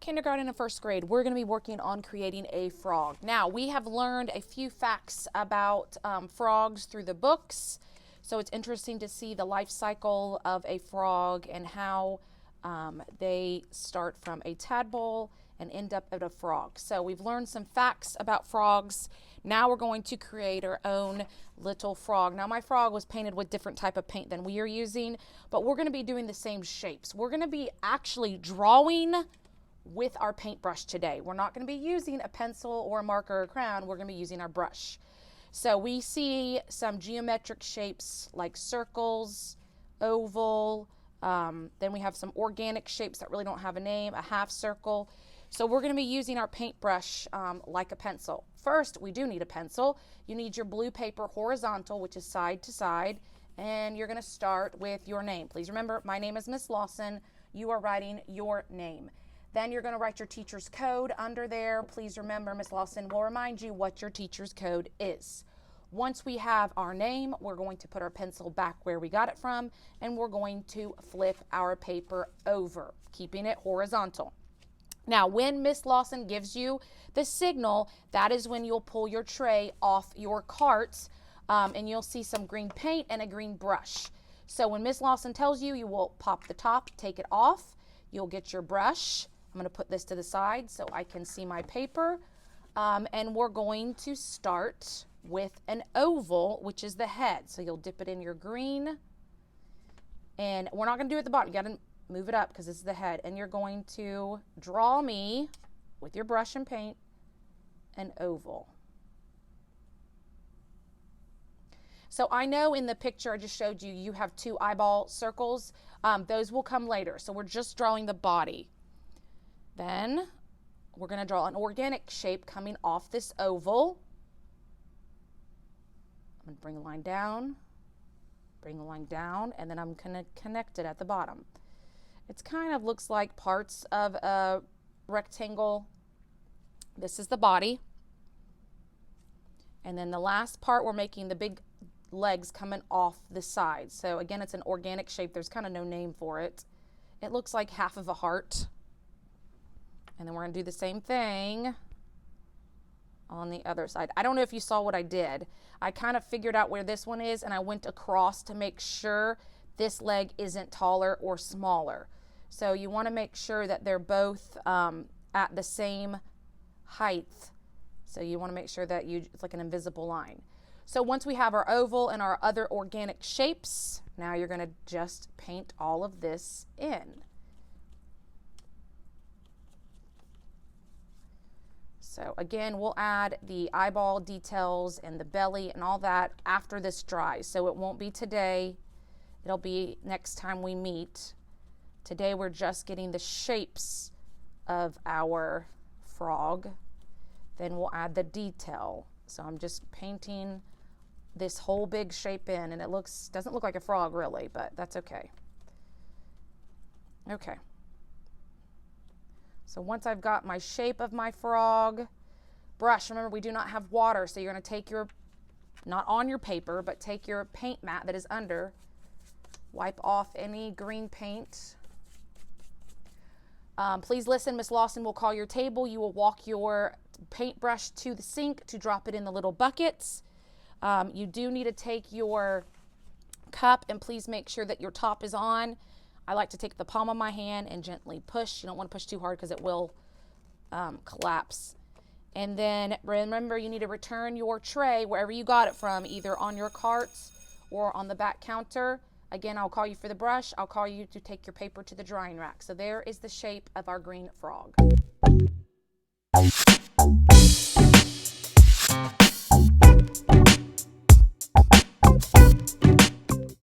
kindergarten and first grade, we're going to be working on creating a frog. Now, we have learned a few facts about frogs through the books. So it's interesting to see the life cycle of a frog and how they start from a tadpole and end up at a frog. So we've learned some facts about frogs. Now we're going to create our own little frog. Now my frog was painted with different type of paint than we are using, but we're going to be doing the same shapes. We're going to be actually drawing with our paintbrush today. We're not going to be using a pencil or a marker or a crayon. We're going to be using our brush. So we see some geometric shapes like circles, oval, then we have some organic shapes that really don't have a name, a half circle. So we're going to be using our paintbrush like a pencil. First, we do need a pencil. You need your blue paper horizontal, which is side to side, and you're going to start with your name. Please remember, my name is Miss Lawson. You are writing your name. Then you're going to write your teacher's code under there. Please remember, Miss Lawson will remind you what your teacher's code is. Once we have our name, we're going to put our pencil back where we got it from, and we're going to flip our paper over, keeping it horizontal. Now, when Miss Lawson gives you the signal, that is when you'll pull your tray off your carts, and you'll see some green paint and a green brush. So when Miss Lawson tells you, you will pop the top, take it off. You'll get your brush. I'm going to put this to the side so I can see my paper. And we're going to start with an oval, which is the head. So you'll dip it in your green. And we're not going to do it at the bottom. You got to move it up because this is the head. And you're going to draw me, with your brush and paint, an oval. So I know in the picture I just showed you, you have two eyeball circles. Those will come later. So we're just drawing the body. Then we're going to draw an organic shape coming off this oval. I'm going to bring a line down, and then I'm going to connect it at the bottom. It kind of looks like parts of a rectangle. This is the body. And then the last part, we're making the big legs coming off the side. So again, it's an organic shape. There's kind of no name for it. It looks like half of a heart. And then we're going to do the same thing on the other side. I don't know if you saw what I did. I kind of figured out where this one is, and I went across to make sure this leg isn't taller or smaller. So you want to make sure that they're both at the same height. So you want to make sure that it's like an invisible line. So once we have our oval and our other organic shapes, now you're going to just paint all of this in. So again, we'll add the eyeball details and the belly and all that after this dries. So it won't be today. It'll be next time we meet. Today we're just getting the shapes of our frog. Then we'll add the detail. So I'm just painting this whole big shape in, and it doesn't look like a frog really, but that's okay. Okay. So once I've got my shape of my frog, brush, remember we do not have water, so you're going to take your, not on your paper, but take your paint mat that is under, wipe off any green paint. Please listen, Miss Lawson will call your table. You will walk your paintbrush to the sink to drop it in the little buckets. You do need to take your cup, and please make sure that your top is on. I like to take the palm of my hand and gently push. You don't want to push too hard because it will collapse. And then remember, you need to return your tray wherever you got it from, either on your carts or on the back counter. Again, I'll call you for the brush. I'll call you to take your paper to the drying rack. So there is the shape of our green frog.